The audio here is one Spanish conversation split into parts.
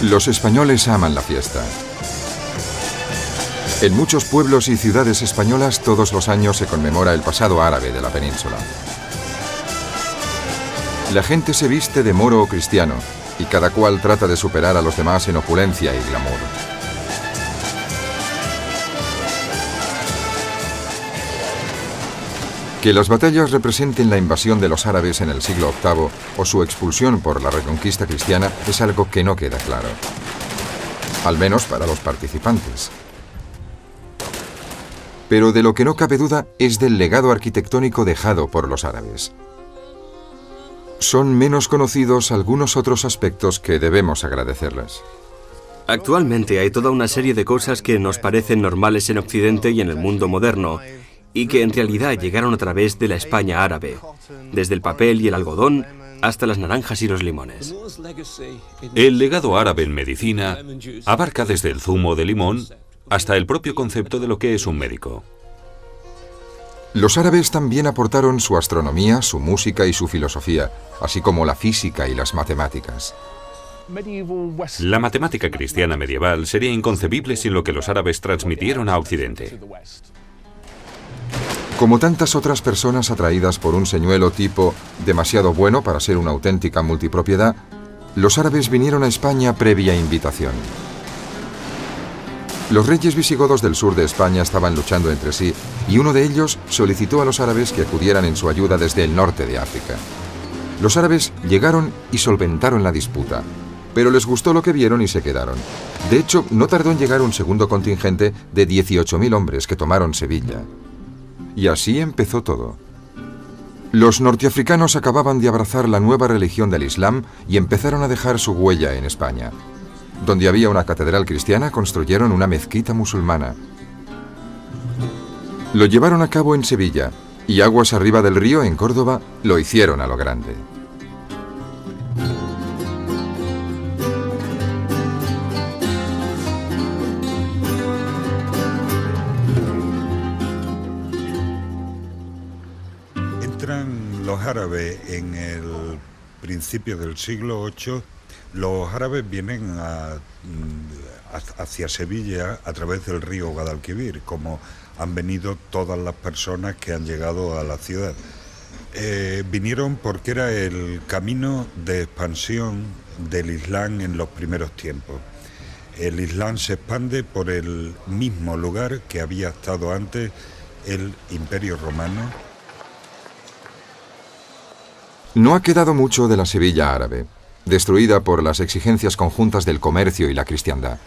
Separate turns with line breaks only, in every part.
Los españoles aman la fiesta. En muchos pueblos y ciudades españolas todos los años se conmemora el pasado árabe de la península. La gente se viste de moro o cristiano y cada cual trata de superar a los demás en opulencia y glamour. Que las batallas representen la invasión de los árabes en el siglo VIII o su expulsión por la reconquista cristiana es algo que no queda claro, al menos para los participantes. Pero de lo que no cabe duda es del legado arquitectónico dejado por los árabes. Son menos conocidos algunos otros aspectos que debemos agradecerles.
Actualmente hay toda una serie de cosas que nos parecen normales en Occidente y en el mundo moderno, y que en realidad llegaron a través de la España árabe, desde el papel y el algodón hasta las naranjas y los limones.
El legado árabe en medicina abarca desde el zumo de limón hasta el propio concepto de lo que es un médico.
Los árabes también aportaron su astronomía, su música y su filosofía, así como la física y las matemáticas.
La matemática cristiana medieval sería inconcebible sin lo que los árabes transmitieron a Occidente.
Como tantas otras personas atraídas por un señuelo tipo demasiado bueno para ser una auténtica multipropiedad, los árabes vinieron a España previa invitación. Los reyes visigodos del sur de España estaban luchando entre sí y uno de ellos solicitó a los árabes que acudieran en su ayuda desde el norte de África. Los árabes llegaron y solventaron la disputa, pero les gustó lo que vieron y se quedaron. De hecho, no tardó en llegar un segundo contingente de 18.000 hombres que tomaron Sevilla. Y así empezó todo. Los norteafricanos acababan de abrazar la nueva religión del Islam y empezaron a dejar su huella en España. Donde había una catedral cristiana, construyeron una mezquita musulmana. Lo llevaron a cabo en Sevilla, y aguas arriba del río, en Córdoba, lo hicieron a lo grande.
Entran los árabes en el principio del siglo VIII. Los árabes vienen hacia Sevilla a través del río Guadalquivir, como han venido todas las personas que han llegado a la ciudad. Vinieron porque era el camino de expansión del Islam en los primeros tiempos. El Islam se expande por el mismo lugar que había estado antes el Imperio Romano.
No ha quedado mucho de la Sevilla árabe, destruida por las exigencias conjuntas del comercio y la cristiandad.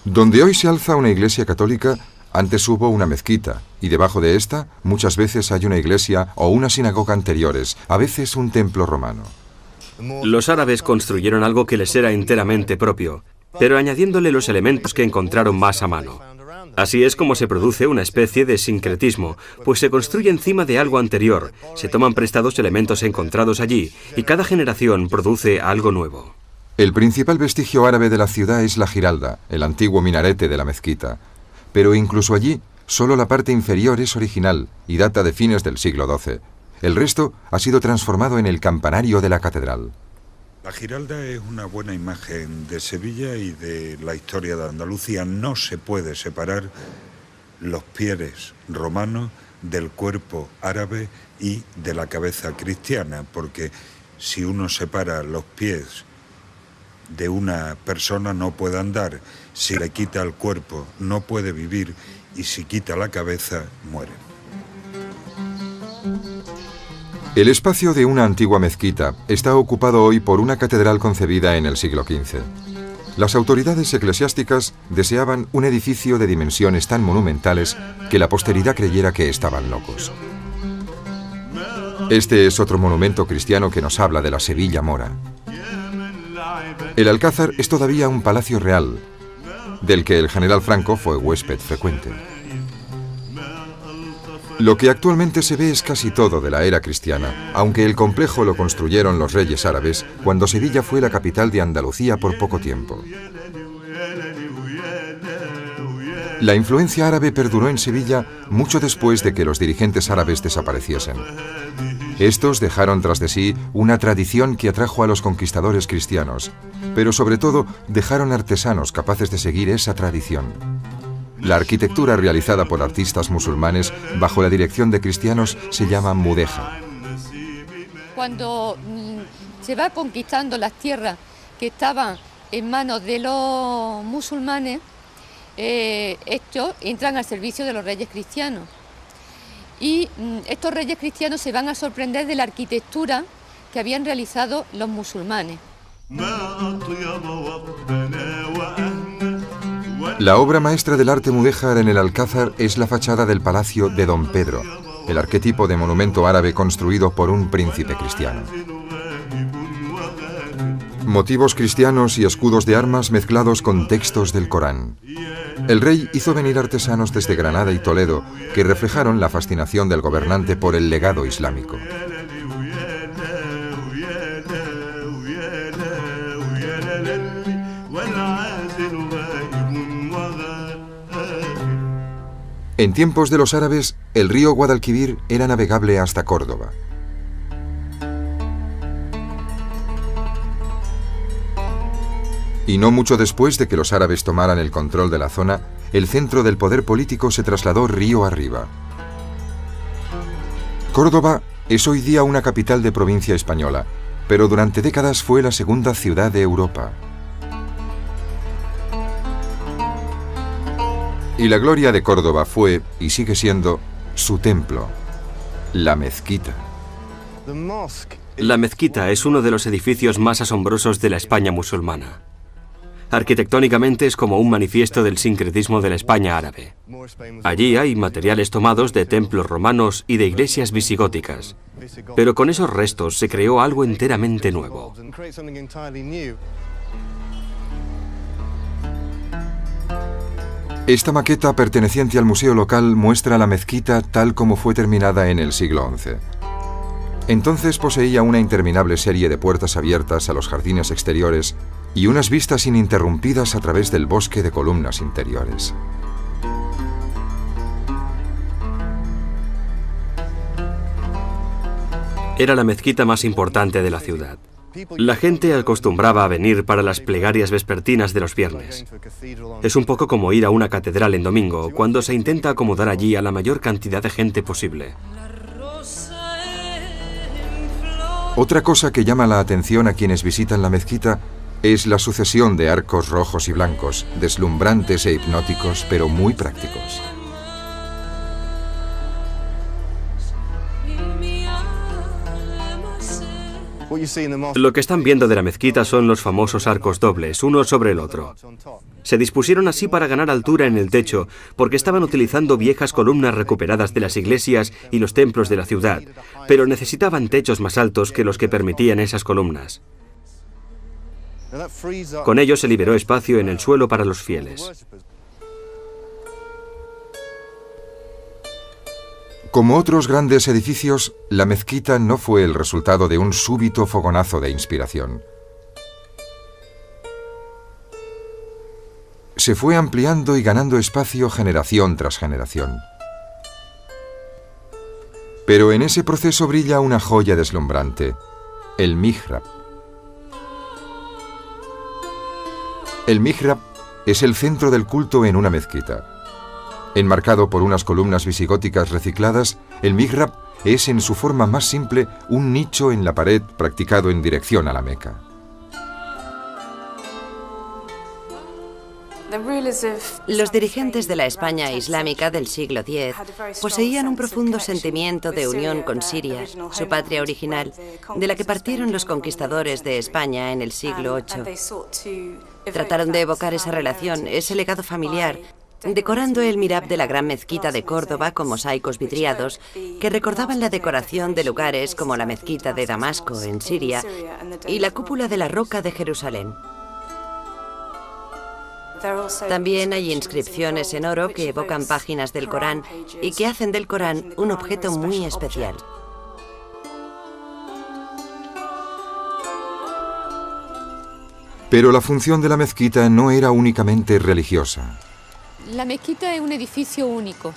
Donde hoy se alza una iglesia católica, antes hubo una mezquita, y debajo de esta muchas veces hay una iglesia o una sinagoga anteriores, a veces un templo romano.
Los árabes construyeron algo que les era enteramente propio, pero añadiéndole los elementos que encontraron más a mano. Así es como se produce una especie de sincretismo, pues se construye encima de algo anterior, se toman prestados elementos encontrados allí, y cada generación produce algo nuevo.
El principal vestigio árabe de la ciudad es la Giralda, el antiguo minarete de la mezquita. Pero incluso allí, solo la parte inferior es original y data de fines del siglo XII. El resto ha sido transformado en el campanario de la catedral.
La Giralda es una buena imagen de Sevilla y de la historia de Andalucía. No se puede separar los pies romanos del cuerpo árabe y de la cabeza cristiana, porque si uno separa los pies de una persona no puede andar, si le quita el cuerpo no puede vivir y si quita la cabeza muere.
El espacio de una antigua mezquita está ocupado hoy por una catedral concebida en el siglo XV. Las autoridades eclesiásticas deseaban un edificio de dimensiones tan monumentales que la posteridad creyera que estaban locos. Este es otro monumento cristiano que nos habla de la Sevilla mora. El Alcázar es todavía un palacio real, del que el general Franco fue huésped frecuente. Lo que actualmente se ve es casi todo de la era cristiana, aunque el complejo lo construyeron los reyes árabes cuando Sevilla fue la capital de Andalucía por poco tiempo. La influencia árabe perduró en Sevilla mucho después de que los dirigentes árabes desapareciesen. Estos dejaron tras de sí una tradición que atrajo a los conquistadores cristianos, pero sobre todo dejaron artesanos capaces de seguir esa tradición. La arquitectura realizada por artistas musulmanes bajo la dirección de cristianos se llama mudeja.
Cuando se va conquistando las tierras que estaban en manos de los musulmanes, estos entran al servicio de los reyes cristianos. Y estos reyes cristianos se van a sorprender de la arquitectura que habían realizado los musulmanes.
La obra maestra del arte mudéjar en el Alcázar es la fachada del Palacio de Don Pedro, el arquetipo de monumento árabe construido por un príncipe cristiano. Motivos cristianos y escudos de armas mezclados con textos del Corán. El rey hizo venir artesanos desde Granada y Toledo que reflejaron la fascinación del gobernante por el legado islámico. En tiempos de los árabes, el río Guadalquivir era navegable hasta Córdoba. Y no mucho después de que los árabes tomaran el control de la zona, el centro del poder político se trasladó río arriba. Córdoba es hoy día una capital de provincia española, pero durante décadas fue la segunda ciudad de Europa. Y la gloria de Córdoba fue, y sigue siendo, su templo, la mezquita.
La mezquita es uno de los edificios más asombrosos de la España musulmana. Arquitectónicamente es como un manifiesto del sincretismo de la España árabe. Allí hay materiales tomados de templos romanos y de iglesias visigóticas, pero con esos restos se creó algo enteramente nuevo.
Esta maqueta perteneciente al museo local muestra la mezquita tal como fue terminada en el siglo XI. Entonces poseía una interminable serie de puertas abiertas a los jardines exteriores y unas vistas ininterrumpidas a través del bosque de columnas interiores.
Era la mezquita más importante de la ciudad. La gente acostumbraba a venir para las plegarias vespertinas de los viernes. Es un poco como ir a una catedral en domingo, cuando se intenta acomodar allí a la mayor cantidad de gente posible.
Otra cosa que llama la atención a quienes visitan la mezquita es la sucesión de arcos rojos y blancos, deslumbrantes e hipnóticos, pero muy prácticos.
Lo que están viendo de la mezquita son los famosos arcos dobles, uno sobre el otro. Se dispusieron así para ganar altura en el techo, porque estaban utilizando viejas columnas recuperadas de las iglesias y los templos de la ciudad, pero necesitaban techos más altos que los que permitían esas columnas. Con ello se liberó espacio en el suelo para los fieles.
Como otros grandes edificios, la mezquita no fue el resultado de un súbito fogonazo de inspiración. Se fue ampliando y ganando espacio generación tras generación. Pero en ese proceso brilla una joya deslumbrante, el mihrab. El mihrab es el centro del culto en una mezquita. Enmarcado por unas columnas visigóticas recicladas, el mihrab es en su forma más simple un nicho en la pared practicado en dirección a la Meca.
Los dirigentes de la España islámica del siglo X poseían un profundo sentimiento de unión con Siria, su patria original, de la que partieron los conquistadores de España en el siglo VIII. Trataron de evocar esa relación, ese legado familiar, decorando el mihrab de la Gran Mezquita de Córdoba con mosaicos vidriados que recordaban la decoración de lugares como la Mezquita de Damasco, en Siria, y la cúpula de la Roca de Jerusalén. También hay inscripciones en oro que evocan páginas del Corán y que hacen del Corán un objeto muy especial.
Pero la función de la mezquita no era únicamente religiosa.
La mezquita es un edificio único,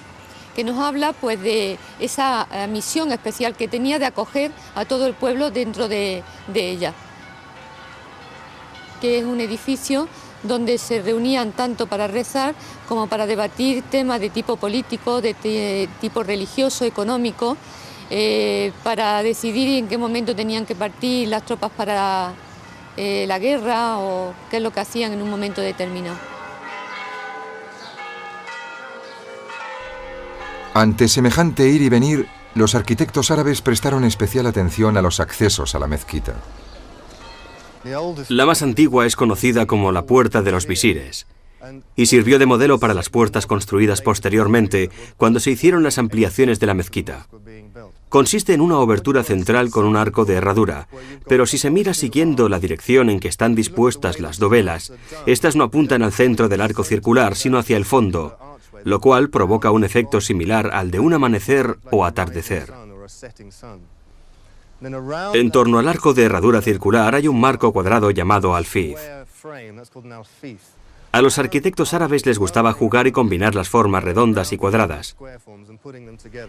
que nos habla pues de esa misión especial que tenía de acoger a todo el pueblo dentro de ella, que es un edificio donde se reunían tanto para rezar como para debatir temas de tipo político, de tipo religioso, económico, para decidir en qué momento tenían que partir las tropas para la guerra o qué es lo que hacían en un momento determinado.
Ante semejante ir y venir, los arquitectos árabes prestaron especial atención a los accesos a la mezquita.
La más antigua es conocida como la Puerta de los Visires y sirvió de modelo para las puertas construidas posteriormente cuando se hicieron las ampliaciones de la mezquita. Consiste en una obertura central con un arco de herradura, pero si se mira siguiendo la dirección en que están dispuestas las dovelas, estas no apuntan al centro del arco circular, sino hacia el fondo, lo cual provoca un efecto similar al de un amanecer o atardecer. En torno al arco de herradura circular hay un marco cuadrado llamado alfiz. A los arquitectos árabes les gustaba jugar y combinar las formas redondas y cuadradas.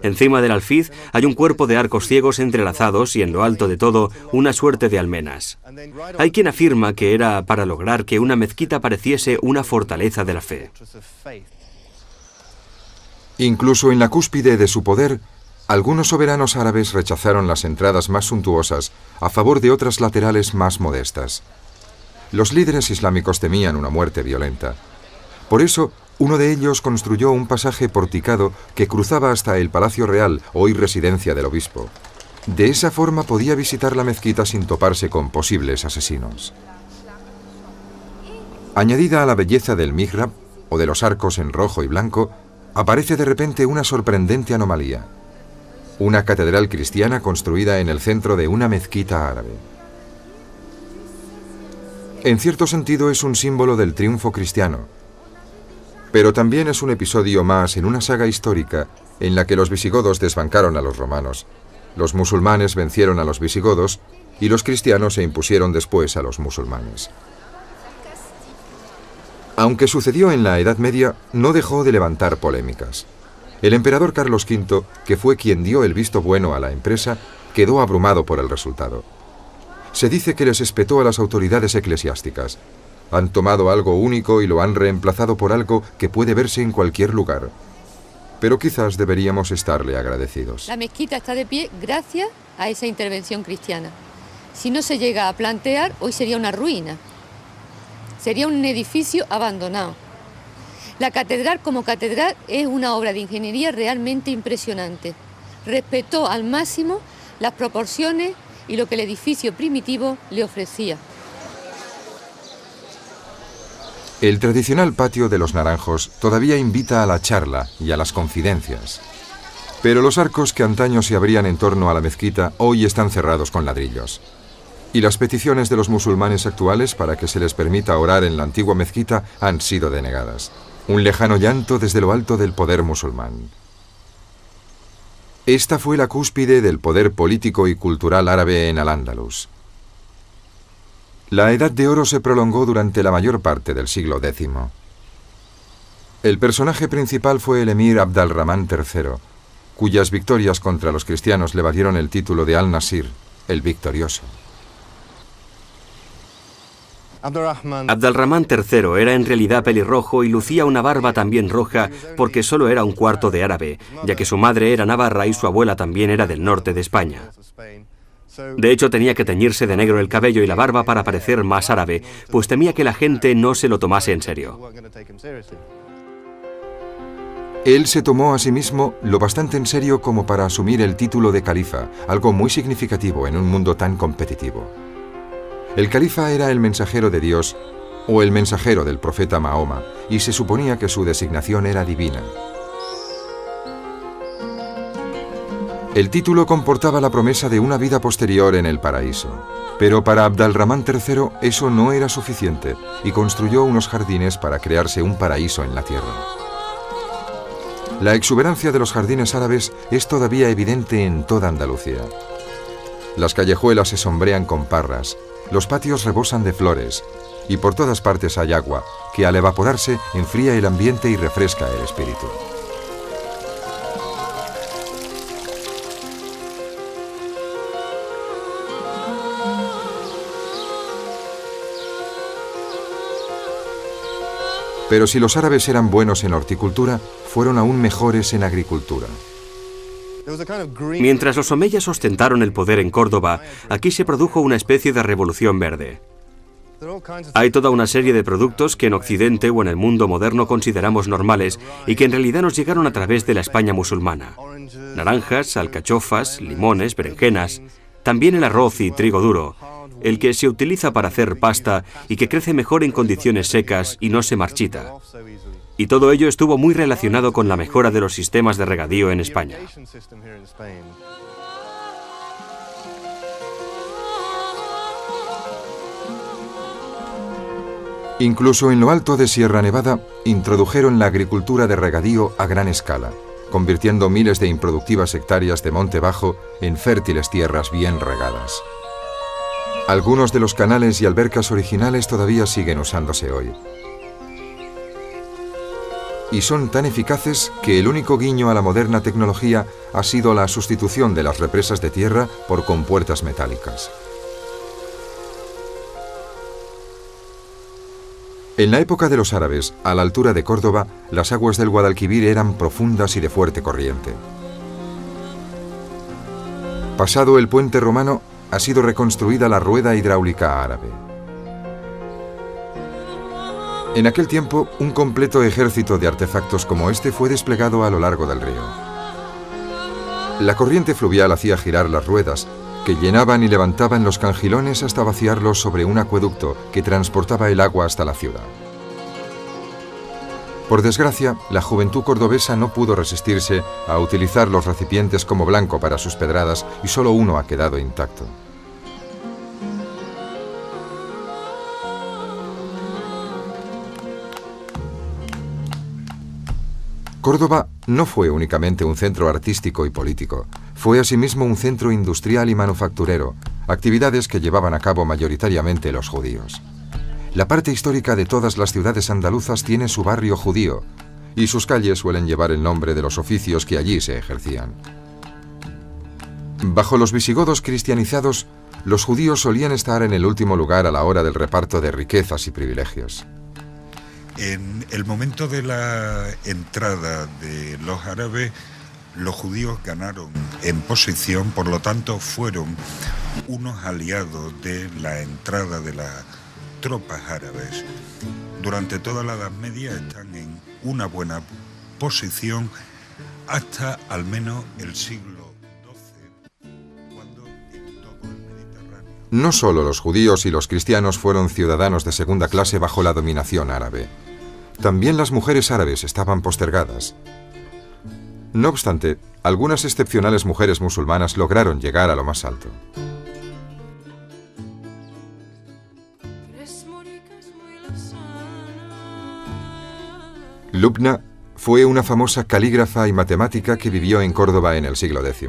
Encima del alfiz hay un cuerpo de arcos ciegos entrelazados y en lo alto de todo una suerte de almenas. Hay quien afirma que era para lograr que una mezquita pareciese una fortaleza de la fe.
Incluso en la cúspide de su poder, algunos soberanos árabes rechazaron las entradas más suntuosas a favor de otras laterales más modestas. Los líderes islámicos temían una muerte violenta. Por eso, uno de ellos construyó un pasaje porticado que cruzaba hasta el Palacio Real, hoy residencia del obispo. De esa forma podía visitar la mezquita sin toparse con posibles asesinos. Añadida a la belleza del mihrab, o de los arcos en rojo y blanco, aparece de repente una sorprendente anomalía. Una catedral cristiana construida en el centro de una mezquita árabe. En cierto sentido es un símbolo del triunfo cristiano, pero también es un episodio más en una saga histórica en la que los visigodos desbancaron a los romanos, los musulmanes vencieron a los visigodos y los cristianos se impusieron después a los musulmanes. Aunque sucedió en la Edad Media, no dejó de levantar polémicas. El emperador Carlos V, que fue quien dio el visto bueno a la empresa, quedó abrumado por el resultado. Se dice que les espetó a las autoridades eclesiásticas. Han tomado algo único y lo han reemplazado por algo que puede verse en cualquier lugar. Pero quizás deberíamos estarle agradecidos.
La mezquita está de pie gracias a esa intervención cristiana. Si no se llega a plantear, hoy sería una ruina. Sería un edificio abandonado. La catedral como catedral es una obra de ingeniería realmente impresionante. Respetó al máximo las proporciones y lo que el edificio primitivo le ofrecía.
El tradicional patio de los Naranjos todavía invita a la charla y a las confidencias. Pero los arcos que antaño se abrían en torno a la mezquita hoy están cerrados con ladrillos. Y las peticiones de los musulmanes actuales para que se les permita orar en la antigua mezquita han sido denegadas. Un lejano llanto desde lo alto del poder musulmán. Esta fue la cúspide del poder político y cultural árabe en Al-Ándalus. La Edad de Oro se prolongó durante la mayor parte del siglo X. El personaje principal fue el emir Abd al-Rahman III, cuyas victorias contra los cristianos le valieron el título de Al-Nasir, el victorioso.
Abd al-Rahman III era en realidad pelirrojo y lucía una barba también roja porque solo era un cuarto de árabe, ya que su madre era navarra y su abuela también era del norte de España. De hecho, tenía que teñirse de negro el cabello y la barba para parecer más árabe, pues temía que la gente no se lo tomase en serio.
Él se tomó a sí mismo lo bastante en serio como para asumir el título de califa, algo muy significativo en un mundo tan competitivo. El califa era el mensajero de Dios o el mensajero del profeta Mahoma, y se suponía que su designación era divina. El título comportaba la promesa de una vida posterior en el paraíso. Pero para Abd al-Rahman III eso no era suficiente, y construyó unos jardines para crearse un paraíso en la tierra. La exuberancia de los jardines árabes es todavía evidente en toda Andalucía. Las callejuelas se sombrean con parras, los patios rebosan de flores, y por todas partes hay agua, que al evaporarse enfría el ambiente y refresca el espíritu. Pero si los árabes eran buenos en horticultura, fueron aún mejores en agricultura.
Mientras los omeyas ostentaron el poder en Córdoba, aquí se produjo una especie de revolución verde. Hay toda una serie de productos que en Occidente o en el mundo moderno consideramos normales y que en realidad nos llegaron a través de la España musulmana. Naranjas, alcachofas, limones, berenjenas, también el arroz y trigo duro, el que se utiliza para hacer pasta y que crece mejor en condiciones secas y no se marchita. Y todo ello estuvo muy relacionado con la mejora de los sistemas de regadío en España.
Incluso en lo alto de Sierra Nevada introdujeron la agricultura de regadío a gran escala, convirtiendo miles de improductivas hectáreas de monte bajo en fértiles tierras bien regadas. Algunos de los canales y albercas originales todavía siguen usándose hoy. Y son tan eficaces que el único guiño a la moderna tecnología ha sido la sustitución de las represas de tierra por compuertas metálicas. En la época de los árabes, a la altura de Córdoba, las aguas del Guadalquivir eran profundas y de fuerte corriente. Pasado el puente romano, ha sido reconstruida la rueda hidráulica árabe. En aquel tiempo, un completo ejército de artefactos como este fue desplegado a lo largo del río. La corriente fluvial hacía girar las ruedas, que llenaban y levantaban los cangilones hasta vaciarlos sobre un acueducto que transportaba el agua hasta la ciudad. Por desgracia, la juventud cordobesa no pudo resistirse a utilizar los recipientes como blanco para sus pedradas y solo uno ha quedado intacto. Córdoba no fue únicamente un centro artístico y político, fue asimismo un centro industrial y manufacturero, actividades que llevaban a cabo mayoritariamente los judíos. La parte histórica de todas las ciudades andaluzas tiene su barrio judío, y sus calles suelen llevar el nombre de los oficios que allí se ejercían. Bajo los visigodos cristianizados, los judíos solían estar en el último lugar a la hora del reparto de riquezas y privilegios.
En el momento de la entrada de los árabes, los judíos ganaron en posición, por lo tanto fueron unos aliados de la entrada de las tropas árabes. Durante toda la Edad Media están en una buena posición hasta al menos el siglo XII, cuando en todo el Mediterráneo...
No solo los judíos y los cristianos fueron ciudadanos de segunda clase bajo la dominación árabe. También las mujeres árabes estaban postergadas. No obstante, algunas excepcionales mujeres musulmanas lograron llegar a lo más alto. Lubna fue una famosa calígrafa y matemática que vivió en Córdoba en el siglo X.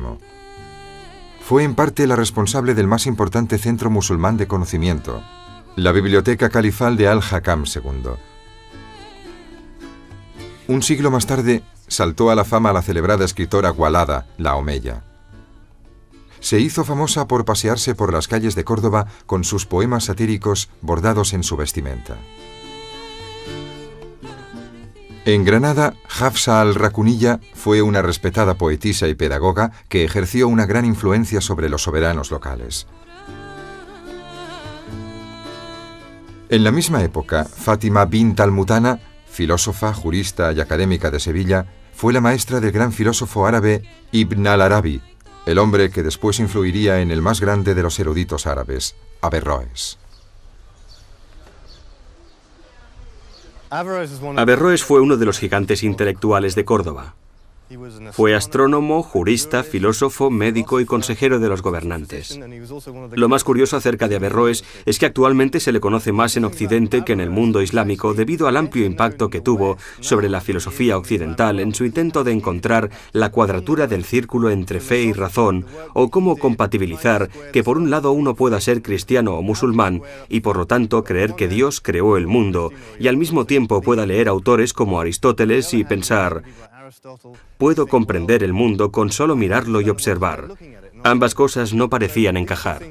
Fue en parte la responsable del más importante centro musulmán de conocimiento, la Biblioteca Califal de Al-Hakam II. Un siglo más tarde, saltó a la fama la celebrada escritora Walada, la Omeya. Se hizo famosa por pasearse por las calles de Córdoba con sus poemas satíricos bordados en su vestimenta. En Granada, Hafsa al-Rakunilla fue una respetada poetisa y pedagoga que ejerció una gran influencia sobre los soberanos locales. En la misma época, Fátima bint al-Mutana, filósofa, jurista y académica de Sevilla, fue la maestra del gran filósofo árabe Ibn al-Arabi, el hombre que después influiría en el más grande de los eruditos árabes, Averroes.
Averroes fue uno de los gigantes intelectuales de Córdoba. Fue astrónomo, jurista, filósofo, médico y consejero de los gobernantes. Lo más curioso acerca de Averroes es que actualmente se le conoce más en Occidente que en el mundo islámico debido al amplio impacto que tuvo sobre la filosofía occidental en su intento de encontrar la cuadratura del círculo entre fe y razón, o cómo compatibilizar que por un lado uno pueda ser cristiano o musulmán y por lo tanto creer que Dios creó el mundo y al mismo tiempo pueda leer autores como Aristóteles y pensar: puedo comprender el mundo con solo mirarlo y observar. Ambas cosas no parecían encajar.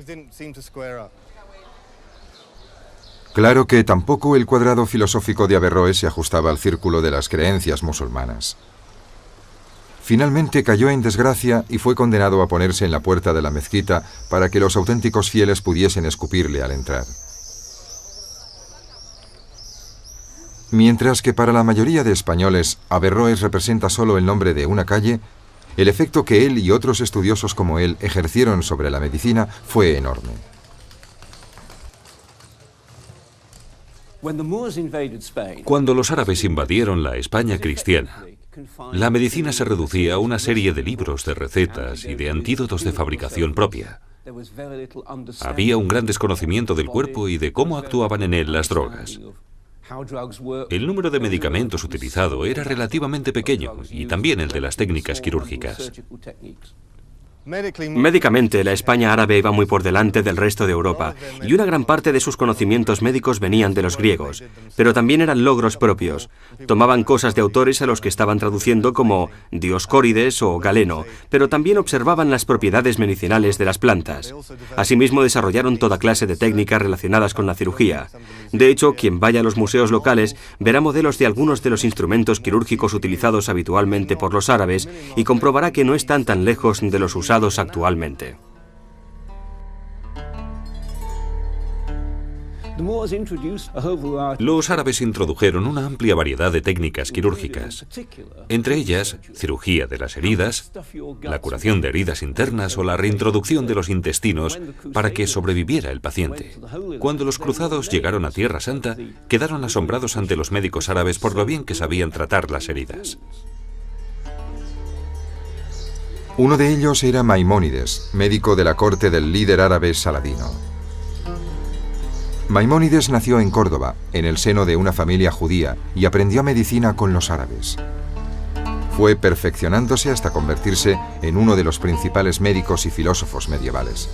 Claro que tampoco el cuadrado filosófico de Averroes se ajustaba al círculo de las creencias musulmanas. Finalmente cayó en desgracia y fue condenado a ponerse en la puerta de la mezquita para que los auténticos fieles pudiesen escupirle al entrar. Mientras que para la mayoría de españoles Averroes representa solo el nombre de una calle, el efecto que él y otros estudiosos como él ejercieron sobre la medicina fue enorme.
Cuando los árabes invadieron la España cristiana, la medicina se reducía a una serie de libros de recetas y de antídotos de fabricación propia. Había un gran desconocimiento del cuerpo y de cómo actuaban en él las drogas. El número de medicamentos utilizado era relativamente pequeño, y también el de las técnicas quirúrgicas.
Médicamente, la España árabe iba muy por delante del resto de Europa, y una gran parte de sus conocimientos médicos venían de los griegos, pero también eran logros propios. Tomaban cosas de autores a los que estaban traduciendo como Dioscórides o Galeno, pero también observaban las propiedades medicinales de las plantas. Asimismo, desarrollaron toda clase de técnicas relacionadas con la cirugía. De hecho, quien vaya a los museos locales verá modelos de algunos de los instrumentos quirúrgicos utilizados habitualmente por los árabes y comprobará que no están tan lejos de los usados actualmente.
Los árabes introdujeron una amplia variedad de técnicas quirúrgicas, entre ellas cirugía de las heridas, la curación de heridas internas o la reintroducción de los intestinos para que sobreviviera el paciente. Cuando los cruzados llegaron a Tierra Santa, quedaron asombrados ante los médicos árabes por lo bien que sabían tratar las heridas.
Uno de ellos era Maimónides, médico de la corte del líder árabe Saladino. Maimónides nació en Córdoba, en el seno de una familia judía, y aprendió medicina con los árabes. Fue perfeccionándose hasta convertirse en uno de los principales médicos y filósofos medievales.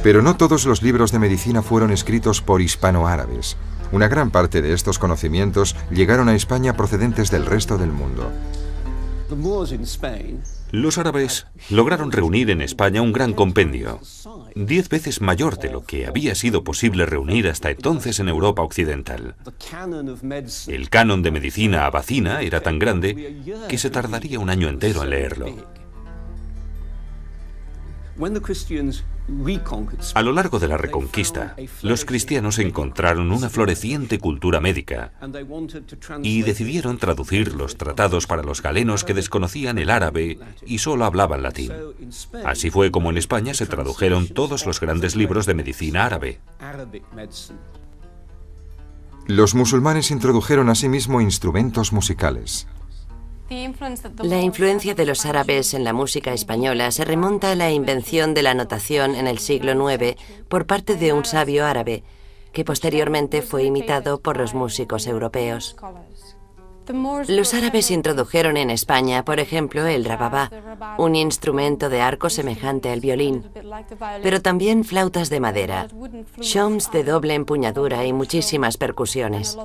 Pero no todos los libros de medicina fueron escritos por hispanoárabes. Una gran parte de estos conocimientos llegaron a España procedentes del resto del mundo.
Los árabes lograron reunir en España un gran compendio, 10 veces mayor de lo que había sido posible reunir hasta entonces en Europa occidental. El canon de medicina abacina era tan grande que se tardaría un año entero en leerlo. A lo largo de la Reconquista, los cristianos encontraron una floreciente cultura médica y decidieron traducir los tratados para los galenos que desconocían el árabe y solo hablaban latín. Así fue como en España se tradujeron todos los grandes libros de medicina árabe.
Los musulmanes introdujeron asimismo instrumentos musicales.
La influencia de los árabes en la música española se remonta a la invención de la notación en el siglo IX por parte de un sabio árabe, que posteriormente fue imitado por los músicos europeos. Los árabes introdujeron en España, por ejemplo, el rababá, un instrumento de arco semejante al violín, pero también flautas de madera, shoms de doble empuñadura y muchísimas percusiones.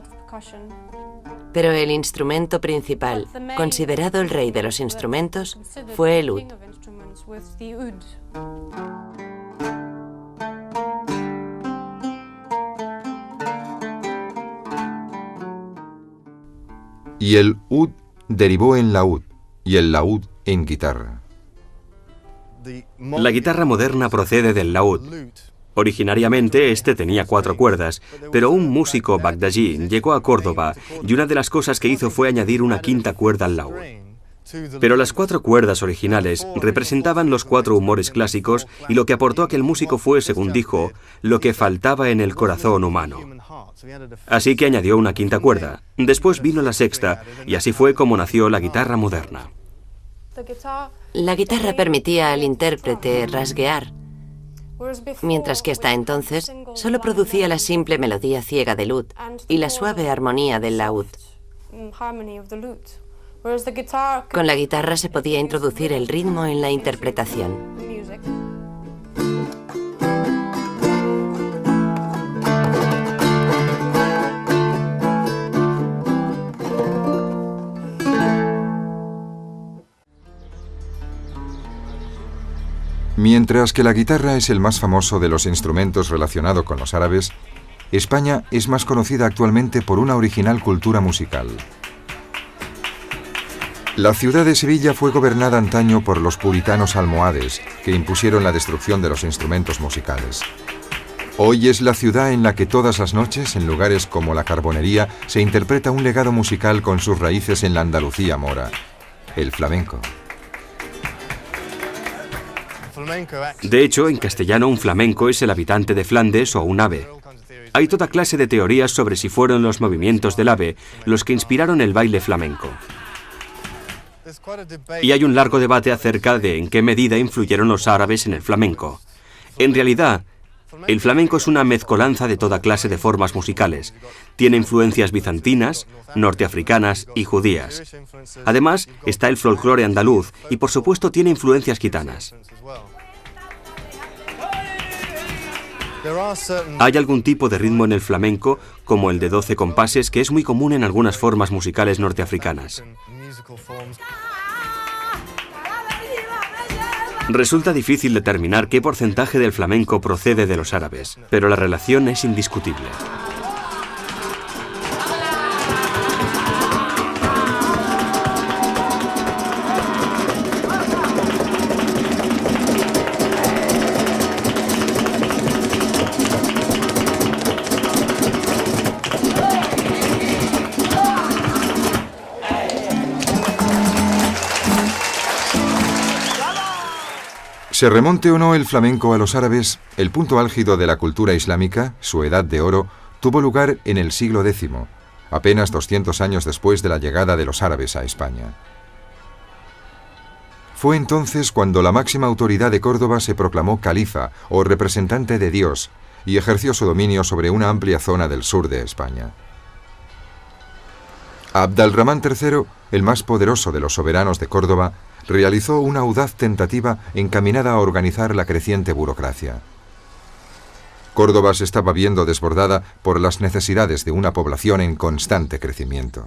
Pero el instrumento principal, considerado el rey de los instrumentos, fue el ud.
Y el ud derivó en laúd, y el laúd en guitarra.
La guitarra moderna procede del laúd. Originariamente este tenía 4 cuerdas, pero un músico bagdadí llegó a Córdoba y una de las cosas que hizo fue añadir una 5ª cuerda al laúd. Pero las 4 cuerdas originales representaban los 4 humores clásicos y lo que aportó aquel músico fue, según dijo, lo que faltaba en el corazón humano. Así que añadió una 5ª cuerda, después vino la 6ª y así fue como nació la guitarra moderna.
La guitarra permitía al intérprete rasguear, mientras que hasta entonces solo producía la simple melodía ciega del ud y la suave armonía del laúd. Con la guitarra se podía introducir el ritmo en la interpretación.
Mientras que la guitarra es el más famoso de los instrumentos relacionados con los árabes, España es más conocida actualmente por una original cultura musical. La ciudad de Sevilla fue gobernada antaño por los puritanos almohades, que impusieron la destrucción de los instrumentos musicales. Hoy es la ciudad en la que todas las noches, en lugares como la Carbonería, se interpreta un legado musical con sus raíces en la Andalucía mora, el flamenco.
De hecho, en castellano un flamenco es el habitante de Flandes o un ave. Hay toda clase de teorías sobre si fueron los movimientos del ave los que inspiraron el baile flamenco. Y hay un largo debate acerca de en qué medida influyeron los árabes en el flamenco. En realidad, el flamenco es una mezcolanza de toda clase de formas musicales. Tiene influencias bizantinas, norteafricanas y judías. Además, está el folclore andaluz y, por supuesto, tiene influencias gitanas. Hay algún tipo de ritmo en el flamenco, como el de 12 compases, que es muy común en algunas formas musicales norteafricanas. Resulta difícil determinar qué porcentaje del flamenco procede de los árabes, pero la relación es indiscutible.
Se remonte o no el flamenco a los árabes, el punto álgido de la cultura islámica, su edad de oro, tuvo lugar en el siglo X, apenas 200 años después de la llegada de los árabes a España. Fue entonces cuando la máxima autoridad de Córdoba se proclamó califa o representante de Dios y ejerció su dominio sobre una amplia zona del sur de España. Abd al-Rahman III, el más poderoso de los soberanos de Córdoba, realizó una audaz tentativa encaminada a organizar la creciente burocracia. Córdoba se estaba viendo desbordada por las necesidades de una población en constante crecimiento.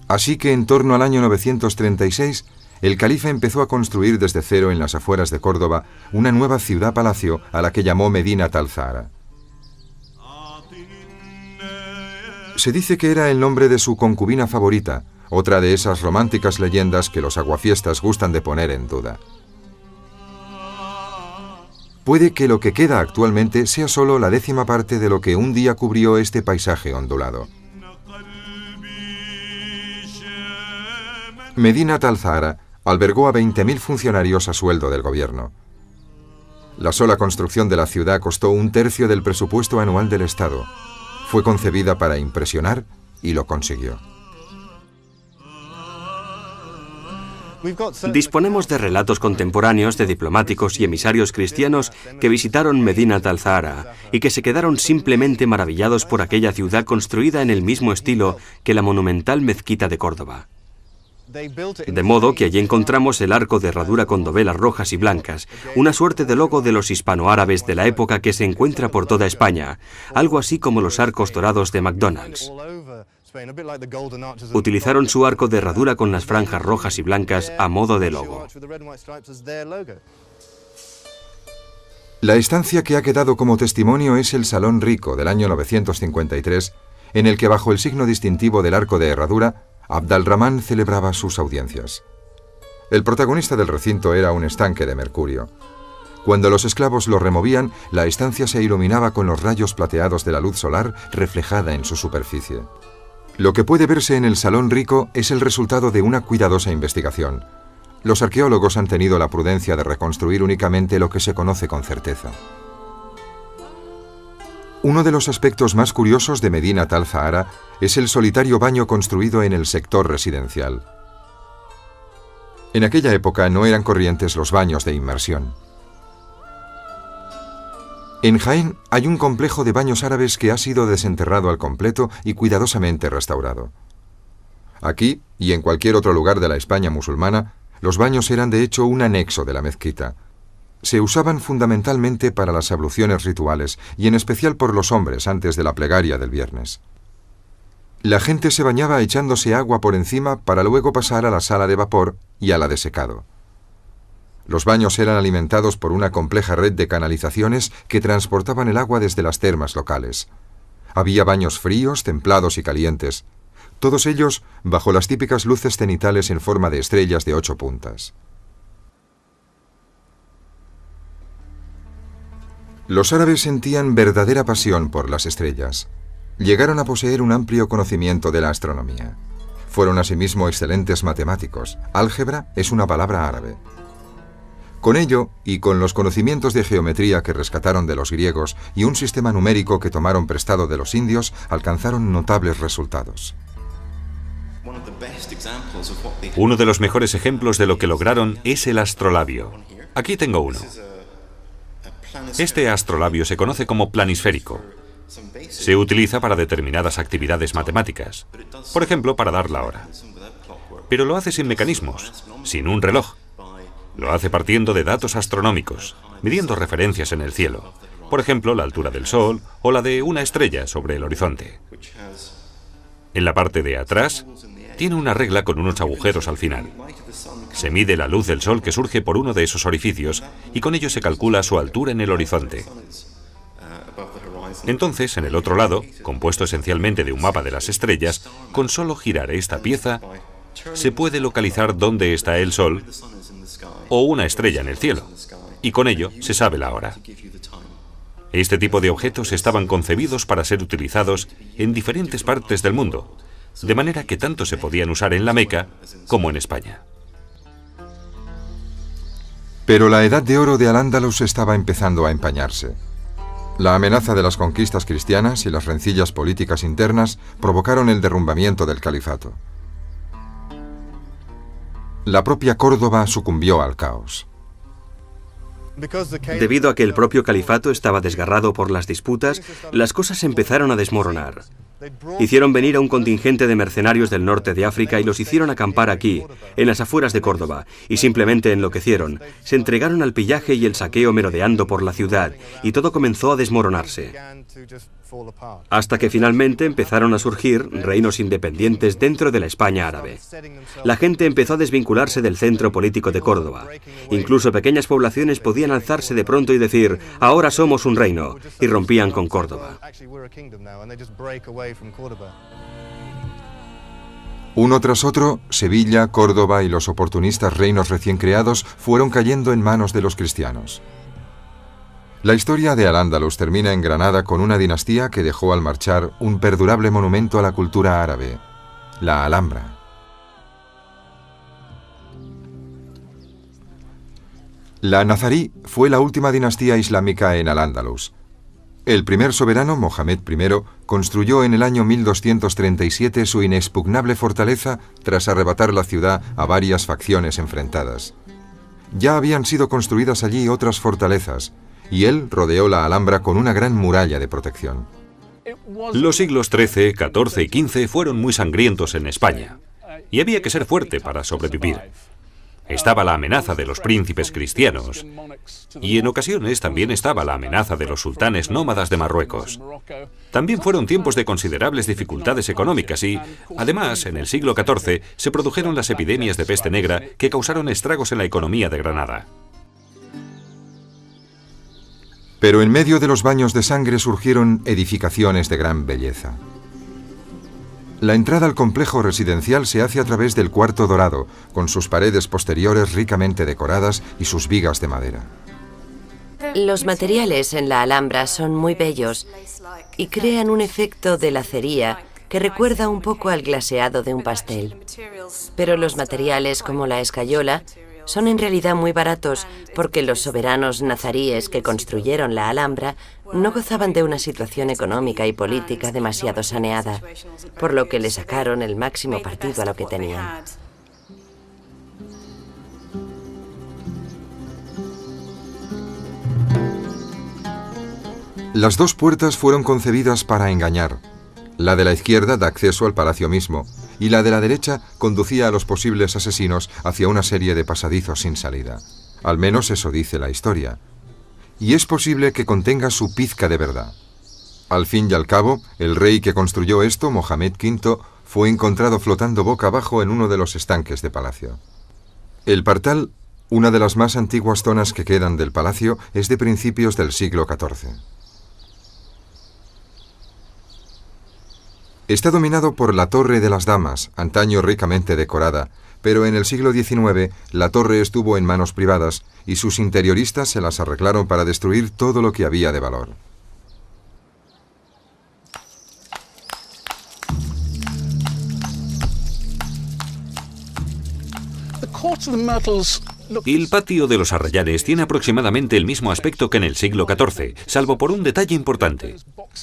Así que en torno al año 936, el califa empezó a construir desde cero en las afueras de Córdoba una nueva ciudad-palacio a la que llamó Medinat al-Zahara. Se dice que era el nombre de su concubina favorita, otra de esas románticas leyendas que los aguafiestas gustan de poner en duda. Puede que lo que queda actualmente sea solo la 10ª parte de lo que un día cubrió este paisaje ondulado. Medinat al-Zahara albergó a 20.000 funcionarios a sueldo del gobierno. La sola construcción de la ciudad costó 1/3 del presupuesto anual del Estado. Fue concebida para impresionar y lo consiguió.
Disponemos de relatos contemporáneos de diplomáticos y emisarios cristianos que visitaron Medinat al-Zahara y que se quedaron simplemente maravillados por aquella ciudad construida en el mismo estilo que la monumental mezquita de Córdoba. De modo que allí encontramos el arco de herradura con dovelas rojas y blancas, una suerte de logo de los hispanoárabes de la época que se encuentra por toda España, algo así como los arcos dorados de McDonald's. Utilizaron su arco de herradura con las franjas rojas y blancas a modo de logo.
La estancia que ha quedado como testimonio es el Salón Rico del año 953, en el que bajo el signo distintivo del arco de herradura, Abd al-Rahman celebraba sus audiencias. El protagonista del recinto era un estanque de mercurio. Cuando los esclavos lo removían, la estancia se iluminaba con los rayos plateados de la luz solar reflejada en su superficie. Lo que puede verse en el Salón Rico es el resultado de una cuidadosa investigación. Los arqueólogos han tenido la prudencia de reconstruir únicamente lo que se conoce con certeza. Uno de los aspectos más curiosos de Medinat al-Zahara es el solitario baño construido en el sector residencial. En aquella época no eran corrientes los baños de inmersión. En Jaén hay un complejo de baños árabes que ha sido desenterrado al completo y cuidadosamente restaurado. Aquí, y en cualquier otro lugar de la España musulmana, los baños eran de hecho un anexo de la mezquita. Se usaban fundamentalmente para las abluciones rituales y en especial por los hombres antes de la plegaria del viernes. La gente se bañaba echándose agua por encima para luego pasar a la sala de vapor y a la de secado. Los baños eran alimentados por una compleja red de canalizaciones que transportaban el agua desde las termas locales. Había baños fríos, templados y calientes, todos ellos bajo las típicas luces cenitales en forma de estrellas de 8 puntas. Los árabes sentían verdadera pasión por las estrellas. Llegaron a poseer un amplio conocimiento de la astronomía. Fueron asimismo excelentes matemáticos. Álgebra es una palabra árabe. Con ello, y con los conocimientos de geometría que rescataron de los griegos y un sistema numérico que tomaron prestado de los indios, alcanzaron notables resultados.
Uno de los mejores ejemplos de lo que lograron es el astrolabio. Aquí tengo uno. Este astrolabio se conoce como planisférico. Se utiliza para determinadas actividades matemáticas, por ejemplo, para dar la hora. Pero lo hace sin mecanismos, sin un reloj. Lo hace partiendo de datos astronómicos, midiendo referencias en el cielo, por ejemplo, la altura del Sol o la de una estrella sobre el horizonte. En la parte de atrás, tiene una regla con unos agujeros al final. Se mide la luz del Sol que surge por uno de esos orificios y con ello se calcula su altura en el horizonte. Entonces, en el otro lado, compuesto esencialmente de un mapa de las estrellas, con solo girar esta pieza, se puede localizar dónde está el Sol o una estrella en el cielo, y con ello se sabe la hora. Este tipo de objetos estaban concebidos para ser utilizados en diferentes partes del mundo, de manera que tanto se podían usar en la Meca como en España.
Pero la edad de oro de Al-Ándalus estaba empezando a empañarse. La amenaza de las conquistas cristianas y las rencillas políticas internas provocaron el derrumbamiento del califato. La propia Córdoba sucumbió al caos.
Debido a que el propio califato estaba desgarrado por las disputas, las cosas empezaron a desmoronar. Hicieron venir a un contingente de mercenarios del norte de África y los hicieron acampar aquí, en las afueras de Córdoba, y simplemente enloquecieron. Se entregaron al pillaje y el saqueo merodeando por la ciudad, y todo comenzó a desmoronarse. Hasta que finalmente empezaron a surgir reinos independientes dentro de la España árabe. La gente empezó a desvincularse del centro político de Córdoba. Incluso pequeñas poblaciones podían alzarse de pronto y decir, ahora somos un reino, y rompían con Córdoba.
Uno tras otro, Sevilla, Córdoba y los oportunistas reinos recién creados fueron cayendo en manos de los cristianos. La historia de Al-Ándalus termina en Granada con una dinastía que dejó al marchar un perdurable monumento a la cultura árabe, la Alhambra. La nazarí fue la última dinastía islámica en Al-Ándalus. El primer soberano, Mohamed I, construyó en el año 1237 su inexpugnable fortaleza tras arrebatar la ciudad a varias facciones enfrentadas. Ya habían sido construidas allí otras fortalezas, y él rodeó la Alhambra con una gran muralla de protección.
Los siglos XIII, XIV y XV fueron muy sangrientos en España, y había que ser fuerte para sobrevivir. Estaba la amenaza de los príncipes cristianos, y en ocasiones también estaba la amenaza de los sultanes nómadas de Marruecos. También fueron tiempos de considerables dificultades económicas y, además, en el siglo XIV se produjeron las epidemias de peste negra que causaron estragos en la economía de Granada.
Pero en medio de los baños de sangre surgieron edificaciones de gran belleza. La entrada al complejo residencial se hace a través del cuarto dorado, con sus paredes posteriores ricamente decoradas y sus vigas de madera.
Los materiales en la Alhambra son muy bellos y crean un efecto de lacería que recuerda un poco al glaseado de un pastel. Pero los materiales como la escayola son en realidad muy baratos porque los soberanos nazaríes que construyeron la Alhambra no gozaban de una situación económica y política demasiado saneada, por lo que le sacaron el máximo partido a lo que tenían.
Las dos puertas fueron concebidas para engañar. La de la izquierda da acceso al palacio mismo, y la de la derecha conducía a los posibles asesinos hacia una serie de pasadizos sin salida. Al menos eso dice la historia. Y es posible que contenga su pizca de verdad. Al fin y al cabo, el rey que construyó esto, Mohamed V, fue encontrado flotando boca abajo en uno de los estanques de palacio. El Partal Una de las más antiguas zonas que quedan del palacio es de principios del siglo XIV. Está dominado por la Torre de las Damas, antaño ricamente decorada, pero en el siglo XIX la torre estuvo en manos privadas y sus interioristas se las arreglaron para destruir todo lo que había de valor.
El patio de los Arrayanes tiene aproximadamente el mismo aspecto que en el siglo XIV, salvo por un detalle importante.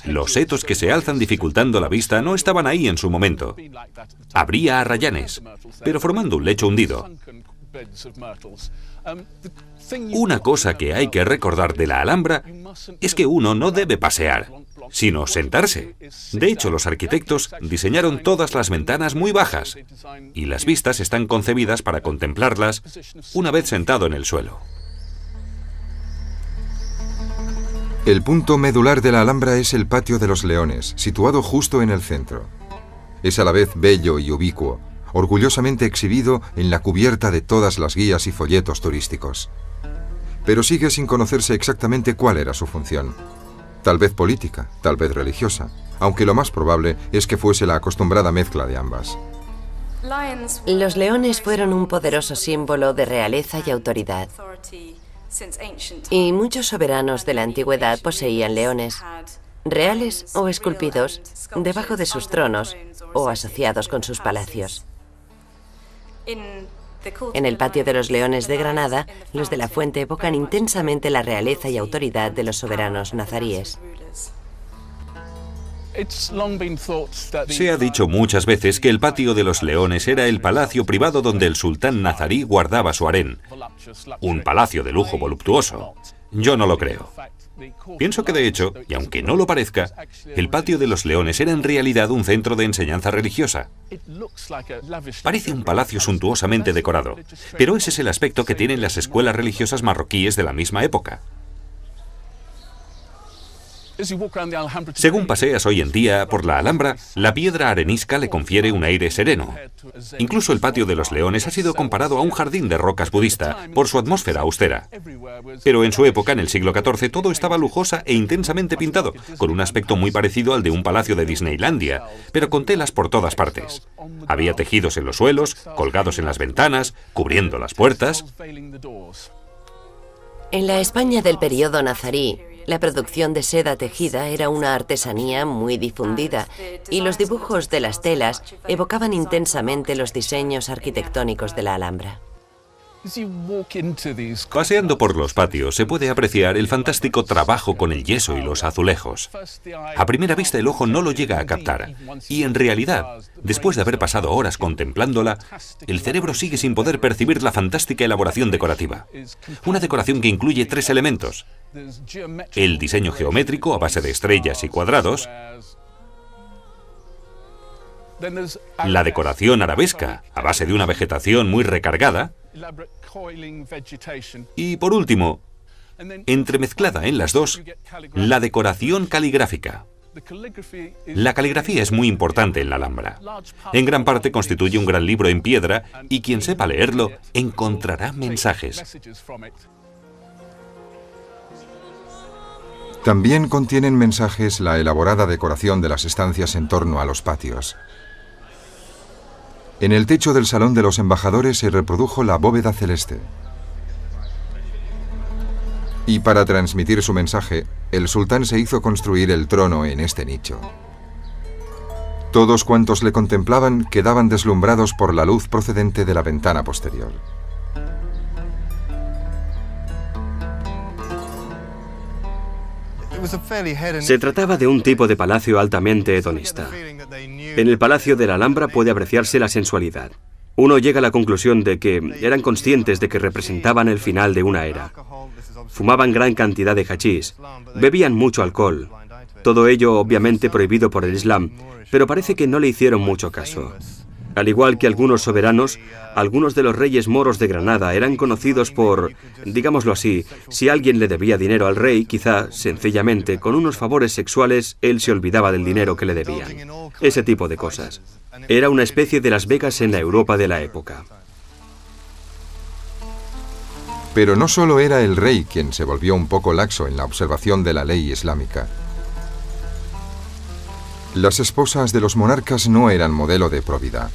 Los setos que se alzan dificultando la vista no estaban ahí en su momento. Habría arrayanes, pero formando un lecho hundido. Una cosa que hay que recordar de la Alhambra es que uno no debe pasear, sino sentarse. De hecho, los arquitectos diseñaron todas las ventanas muy bajas y las vistas están concebidas para contemplarlas una vez sentado en el suelo.
El punto medular de la Alhambra es el Patio de los Leones, situado justo en el centro. Es a la vez bello y ubicuo, orgullosamente exhibido en la cubierta de todas las guías y folletos turísticos. Pero sigue sin conocerse exactamente cuál era su función. Tal vez política, tal vez religiosa, aunque lo más probable es que fuese la acostumbrada mezcla de ambas.
Los leones fueron un poderoso símbolo de realeza y autoridad. Y muchos soberanos de la antigüedad poseían leones, reales o esculpidos, debajo de sus tronos o asociados con sus palacios. En el Patio de los Leones de Granada, los de la Fuente evocan intensamente la realeza y autoridad de los soberanos nazaríes.
Se ha dicho muchas veces que el Patio de los Leones era el palacio privado donde el sultán nazarí guardaba su harén. Un palacio de lujo voluptuoso. Yo no lo creo. Pienso que de hecho, y aunque no lo parezca, el Patio de los Leones era en realidad un centro de enseñanza religiosa. Parece un palacio suntuosamente decorado, pero ese es el aspecto que tienen las escuelas religiosas marroquíes de la misma época. Según paseas hoy en día por la Alhambra, la piedra arenisca le confiere un aire sereno. Incluso el Patio de los Leones ha sido comparado a un jardín de rocas budista por su atmósfera austera. Pero en su época, en el siglo XIV, todo estaba lujosa e intensamente pintado, con un aspecto muy parecido al de un palacio de Disneylandia, pero con telas por todas partes. Había tejidos en los suelos, colgados en las ventanas, cubriendo las puertas.
En la España del periodo nazarí, la producción de seda tejida era una artesanía muy difundida y los dibujos de las telas evocaban intensamente los diseños arquitectónicos de la Alhambra.
Paseando por los patios se puede apreciar el fantástico trabajo con el yeso y los azulejos. A primera vista el ojo no lo llega a captar, y en realidad, después de haber pasado horas contemplándola, el cerebro sigue sin poder percibir la fantástica elaboración decorativa. Una decoración que incluye 3 elementos: el diseño geométrico a base de estrellas y cuadrados, la decoración arabesca a base de una vegetación muy recargada, y por último, entremezclada en las dos, la decoración caligráfica. La caligrafía es muy importante en la Alhambra. En gran parte constituye un gran libro en piedra y quien sepa leerlo encontrará mensajes.
También contienen mensajes la elaborada decoración de las estancias en torno a los patios. En el techo del Salón de los Embajadores se reprodujo la bóveda celeste. Y para transmitir su mensaje, el sultán se hizo construir el trono en este nicho. Todos cuantos le contemplaban quedaban deslumbrados por la luz procedente de la ventana posterior.
Se trataba de un tipo de palacio altamente hedonista. En el Palacio de la Alhambra puede apreciarse la sensualidad. Uno llega a la conclusión de que eran conscientes de que representaban el final de una era. Fumaban gran cantidad de hachís, bebían mucho alcohol. Todo ello obviamente prohibido por el Islam, pero parece que no le hicieron mucho caso. Al igual que algunos soberanos, algunos de los reyes moros de Granada eran conocidos por, digámoslo así, si alguien le debía dinero al rey, quizá, sencillamente, con unos favores sexuales, él se olvidaba del dinero que le debían. Ese tipo de cosas. Era una especie de Las Vegas en la Europa de la época.
Pero no solo era el rey quien se volvió un poco laxo en la observación de la ley islámica. Las esposas de los monarcas no eran modelo de probidad.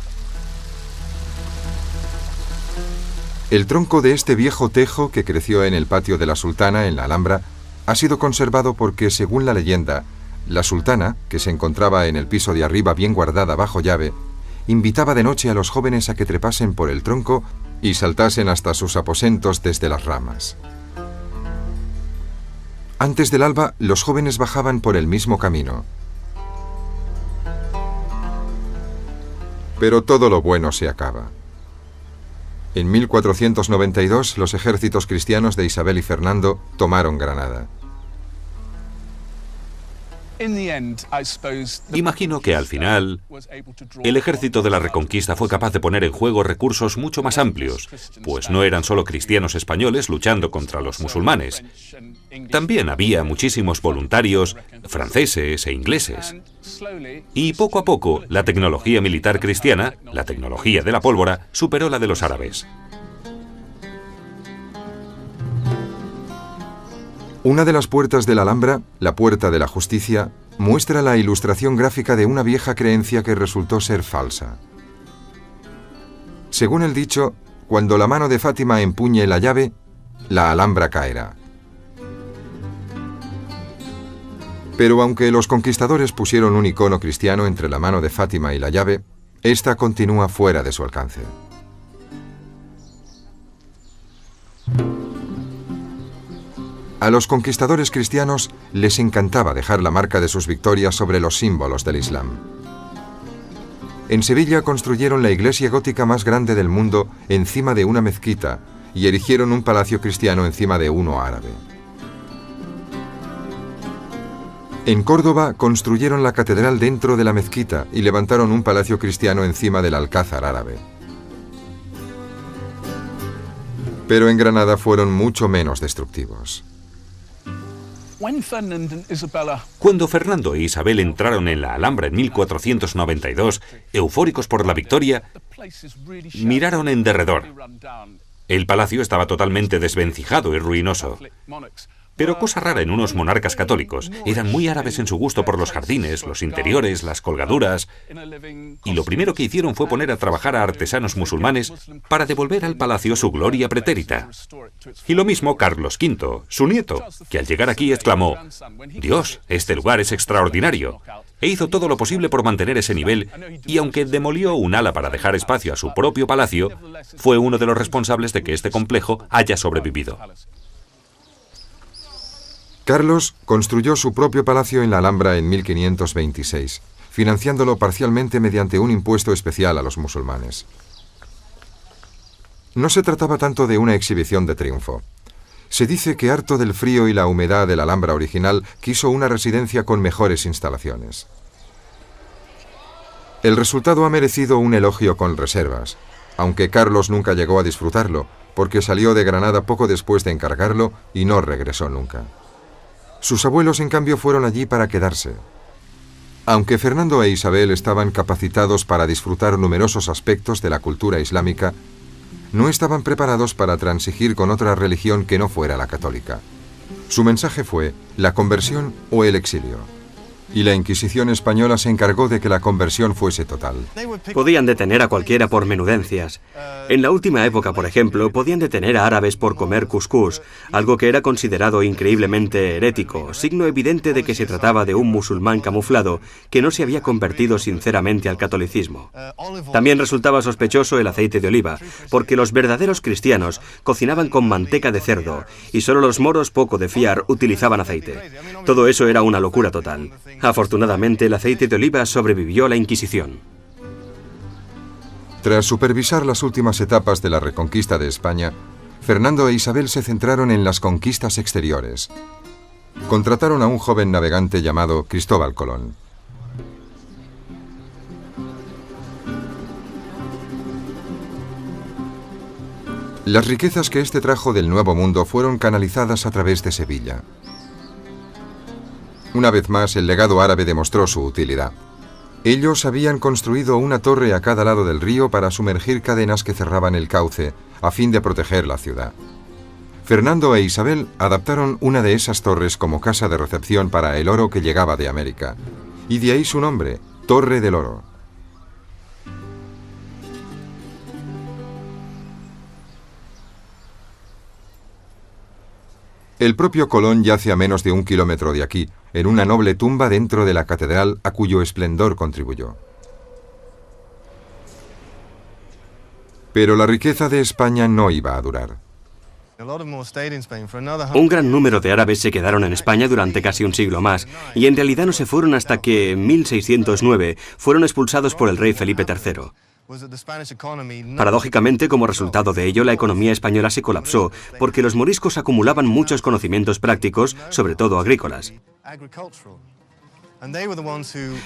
El tronco de este viejo tejo que creció en el patio de la sultana en la Alhambra ha sido conservado porque, según la leyenda, la sultana, que se encontraba en el piso de arriba bien guardada bajo llave, invitaba de noche a los jóvenes a que trepasen por el tronco y saltasen hasta sus aposentos desde las ramas. Antes del alba, los jóvenes bajaban por el mismo camino. Pero todo lo bueno se acaba. En 1492, los ejércitos cristianos de Isabel y Fernando tomaron Granada.
Imagino que al final el ejército de la Reconquista fue capaz de poner en juego recursos mucho más amplios, pues no eran solo cristianos españoles luchando contra los musulmanes. También había muchísimos voluntarios franceses e ingleses. Y poco a poco, la tecnología militar cristiana, la tecnología de la pólvora, superó la de los árabes.
Una de las puertas de la Alhambra, la Puerta de la Justicia, muestra la ilustración gráfica de una vieja creencia que resultó ser falsa. Según el dicho, cuando la mano de Fátima empuñe la llave, la Alhambra caerá. Pero aunque los conquistadores pusieron un icono cristiano entre la mano de Fátima y la llave, esta continúa fuera de su alcance. A los conquistadores cristianos les encantaba dejar la marca de sus victorias sobre los símbolos del Islam. En Sevilla construyeron la iglesia gótica más grande del mundo encima de una mezquita y erigieron un palacio cristiano encima de uno árabe. En Córdoba construyeron la catedral dentro de la mezquita y levantaron un palacio cristiano encima del alcázar árabe. Pero en Granada fueron mucho menos destructivos.
Cuando Fernando e Isabel entraron en la Alhambra en 1492, eufóricos por la victoria, miraron en derredor. El palacio estaba totalmente desvencijado y ruinoso. Pero cosa rara en unos monarcas católicos, eran muy árabes en su gusto por los jardines, los interiores, las colgaduras, y lo primero que hicieron fue poner a trabajar a artesanos musulmanes para devolver al palacio su gloria pretérita. Y lo mismo Carlos V, su nieto, que al llegar aquí exclamó: «Dios, este lugar es extraordinario», e hizo todo lo posible por mantener ese nivel, y aunque demolió un ala para dejar espacio a su propio palacio, fue uno de los responsables de que este complejo haya sobrevivido.
Carlos construyó su propio palacio en la Alhambra en 1526, financiándolo parcialmente mediante un impuesto especial a los musulmanes. No se trataba tanto de una exhibición de triunfo. Se dice que, harto del frío y la humedad de la Alhambra original, quiso una residencia con mejores instalaciones. El resultado ha merecido un elogio con reservas, aunque Carlos nunca llegó a disfrutarlo, porque salió de Granada poco después de encargarlo y no regresó nunca. Sus abuelos, en cambio, fueron allí para quedarse. Aunque Fernando e Isabel estaban capacitados para disfrutar numerosos aspectos de la cultura islámica, no estaban preparados para transigir con otra religión que no fuera la católica. Su mensaje fue la conversión o el exilio. Y la Inquisición española se encargó de que la conversión fuese total.
Podían detener a cualquiera por menudencias. En la última época, por ejemplo, podían detener a árabes por comer cuscús, algo que era considerado increíblemente herético, signo evidente de que se trataba de un musulmán camuflado que no se había convertido sinceramente al catolicismo. También resultaba sospechoso el aceite de oliva, porque los verdaderos cristianos cocinaban con manteca de cerdo y solo los moros poco de fiar utilizaban aceite. Todo eso era una locura total. Afortunadamente, el aceite de oliva sobrevivió a la Inquisición.
Tras supervisar las últimas etapas de la reconquista de España, Fernando e Isabel se centraron en las conquistas exteriores. Contrataron a un joven navegante llamado Cristóbal Colón. Las riquezas que este trajo del Nuevo Mundo fueron canalizadas a través de Sevilla. Una vez más, el legado árabe demostró su utilidad. Ellos habían construido una torre a cada lado del río para sumergir cadenas que cerraban el cauce, a fin de proteger la ciudad. Fernando e Isabel adaptaron una de esas torres como casa de recepción para el oro que llegaba de América. Y de ahí su nombre, Torre del Oro. El propio Colón yace a menos de 1 kilómetro de aquí, en una noble tumba dentro de la catedral a cuyo esplendor contribuyó. Pero la riqueza de España no iba a durar.
Un gran número de árabes se quedaron en España durante casi un siglo más, y en realidad no se fueron hasta que, en 1609, fueron expulsados por el rey Felipe III. Paradójicamente, como resultado de ello, la economía española se colapsó, porque los moriscos acumulaban muchos conocimientos prácticos, sobre todo agrícolas.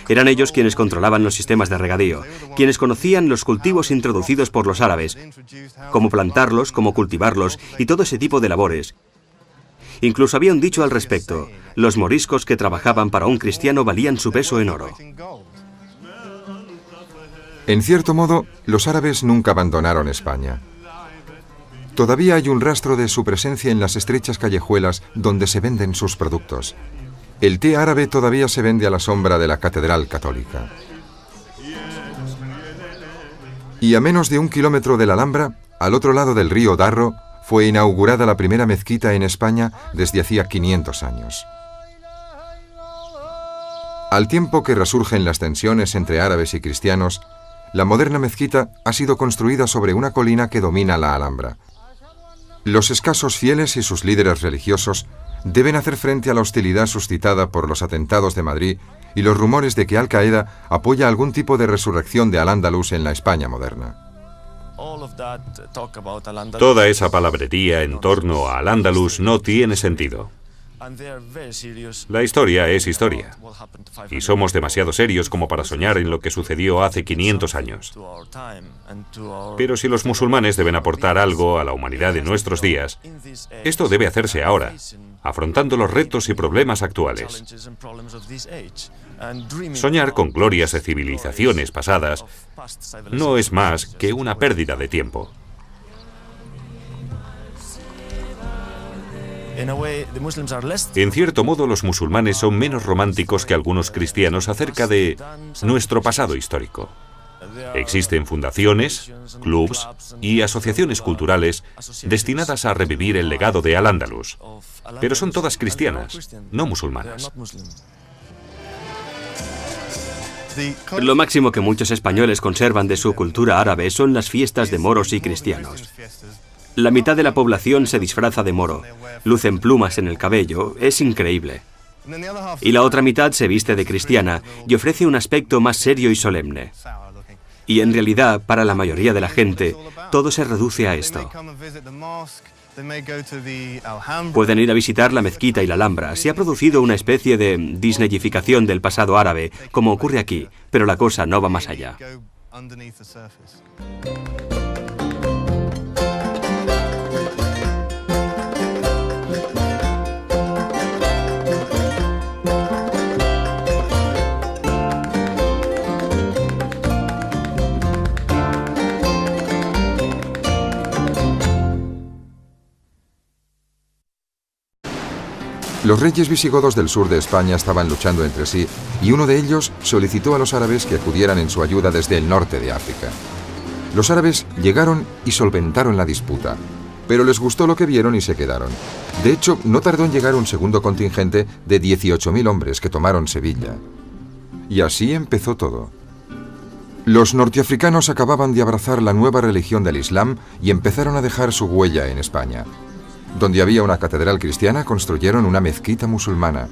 Eran ellos quienes controlaban los sistemas de regadío, quienes conocían los cultivos introducidos por los árabes, cómo plantarlos, cómo cultivarlos y todo ese tipo de labores. Incluso había un dicho al respecto: los moriscos que trabajaban para un cristiano valían su peso en oro.
En cierto modo, los árabes nunca abandonaron España. Todavía hay un rastro de su presencia en las estrechas callejuelas donde se venden sus productos. El té árabe todavía se vende a la sombra de la Catedral Católica. Y a menos de 1 kilómetro de la Alhambra, al otro lado del río Darro, fue inaugurada la primera mezquita en España desde hacía 500 años. Al tiempo que resurgen las tensiones entre árabes y cristianos, la moderna mezquita ha sido construida sobre una colina que domina la Alhambra. Los escasos fieles y sus líderes religiosos deben hacer frente a la hostilidad suscitada por los atentados de Madrid y los rumores de que Al-Qaeda apoya algún tipo de resurrección de Al-Ándalus en la España moderna.
Toda esa palabrería en torno a Al-Ándalus no tiene sentido. La historia es historia, y somos demasiado serios como para soñar en lo que sucedió hace 500 años. Pero si los musulmanes deben aportar algo a la humanidad de nuestros días, esto debe hacerse ahora, afrontando los retos y problemas actuales. Soñar con glorias de civilizaciones pasadas no es más que una pérdida de tiempo. En cierto modo, los musulmanes son menos románticos que algunos cristianos acerca de nuestro pasado histórico. Existen fundaciones, clubs y asociaciones culturales destinadas a revivir el legado de Al-Ándalus, pero son todas cristianas, no musulmanas.
Lo máximo que muchos españoles conservan de su cultura árabe son las fiestas de moros y cristianos. La mitad de la población se disfraza de moro, lucen plumas en el cabello, es increíble. Y la otra mitad se viste de cristiana y ofrece un aspecto más serio y solemne. Y en realidad, para la mayoría de la gente, todo se reduce a esto. Pueden ir a visitar la mezquita y la Alhambra. Se ha producido una especie de disneyificación del pasado árabe, como ocurre aquí, pero la cosa no va más allá.
Los reyes visigodos del sur de España estaban luchando entre sí y uno de ellos solicitó a los árabes que acudieran en su ayuda desde el norte de África. Los árabes llegaron y solventaron la disputa, pero les gustó lo que vieron y se quedaron. De hecho, no tardó en llegar un segundo contingente de 18.000 hombres que tomaron Sevilla. Y así empezó todo. Los norteafricanos acababan de abrazar la nueva religión del Islam y empezaron a dejar su huella en España. Donde había una catedral cristiana, construyeron una mezquita musulmana.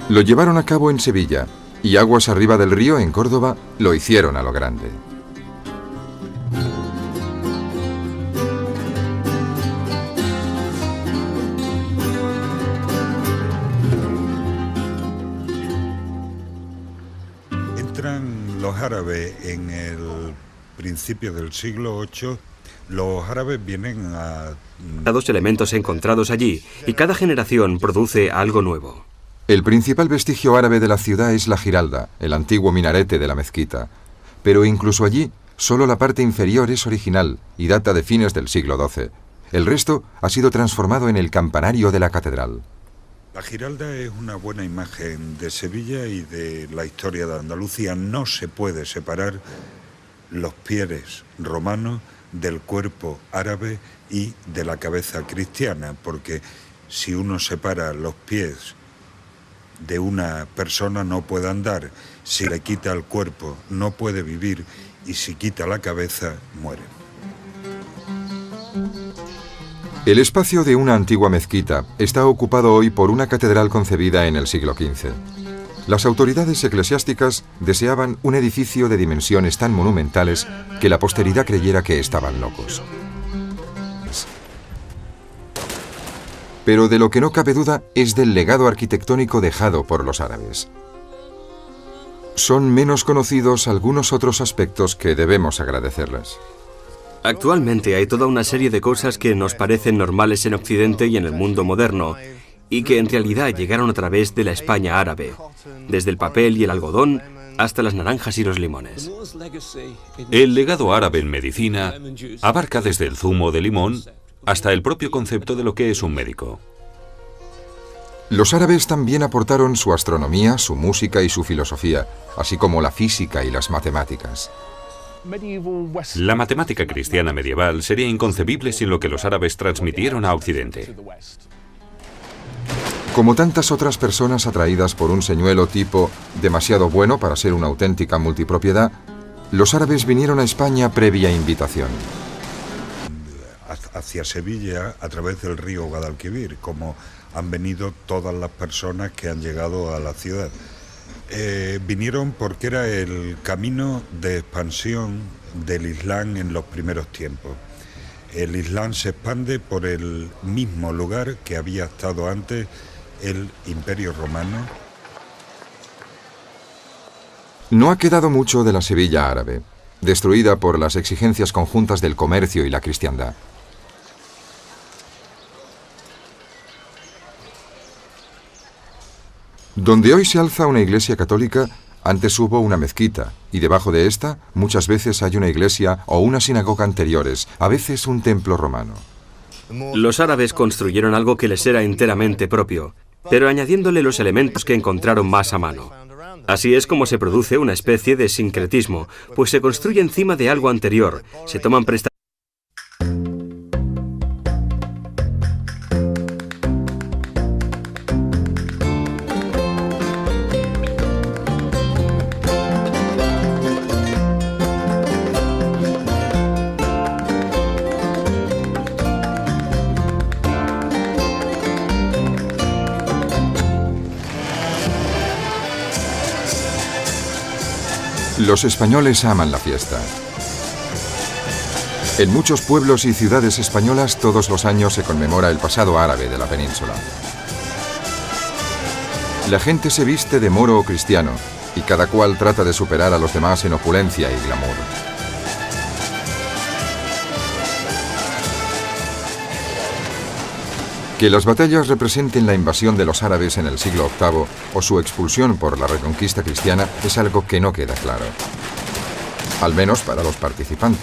Lo llevaron a cabo en Sevilla, y aguas arriba del río, en Córdoba, lo hicieron a lo grande.
Entran los árabes en el principio del siglo VIII. Los árabes vienen a...
Dos elementos encontrados allí, y cada generación produce algo nuevo.
El principal vestigio árabe de la ciudad es la Giralda, el antiguo minarete de la mezquita. Pero incluso allí, solo la parte inferior es original y data de fines del siglo XII. El resto ha sido transformado en el campanario de la catedral.
La Giralda es una buena imagen de Sevilla y de la historia de Andalucía. No se puede separar los pies romanos del cuerpo árabe y de la cabeza cristiana, porque si uno separa los pies de una persona no puede andar, si le quita el cuerpo no puede vivir y si quita la cabeza muere.
El espacio de una antigua mezquita está ocupado hoy por una catedral concebida en el siglo XV. Las autoridades eclesiásticas deseaban un edificio de dimensiones tan monumentales que la posteridad creyera que estaban locos. Pero de lo que no cabe duda es del legado arquitectónico dejado por los árabes. Son menos conocidos algunos otros aspectos que debemos agradecerles.
Actualmente hay toda una serie de cosas que nos parecen normales en Occidente y en el mundo moderno, y que en realidad llegaron a través de la España árabe, desde el papel y el algodón hasta las naranjas y los limones.
El legado árabe en medicina abarca desde el zumo de limón hasta el propio concepto de lo que es un médico.
Los árabes también aportaron su astronomía, su música y su filosofía, así como la física y las matemáticas.
La matemática cristiana medieval sería inconcebible sin lo que los árabes transmitieron a Occidente.
Como tantas otras personas atraídas por un señuelo tipo demasiado bueno para ser una auténtica multipropiedad, los árabes vinieron a España previa invitación.
Hacia Sevilla a través del río Guadalquivir, como han venido todas las personas que han llegado a la ciudad. Vinieron porque era el camino de expansión del Islam en los primeros tiempos. El Islam se expande por el mismo lugar que había estado antes el Imperio Romano.
No ha quedado mucho de la Sevilla árabe, destruida por las exigencias conjuntas del comercio y la cristiandad. Donde hoy se alza una iglesia católica, antes hubo una mezquita, y debajo de esta muchas veces hay una iglesia o una sinagoga anteriores, a veces un templo romano.
Los árabes construyeron algo que les era enteramente propio, pero añadiéndole los elementos que encontraron más a mano. Así es como se produce una especie de sincretismo, pues se construye encima de algo anterior, se toman prestaciones.
Los españoles aman la fiesta. En muchos pueblos y ciudades españolas todos los años se conmemora el pasado árabe de la península. La gente se viste de moro o cristiano y cada cual trata de superar a los demás en opulencia y glamour. Que las batallas representen la invasión de los árabes en el siglo VIII o su expulsión por la reconquista cristiana es algo que no queda claro, al menos para los participantes.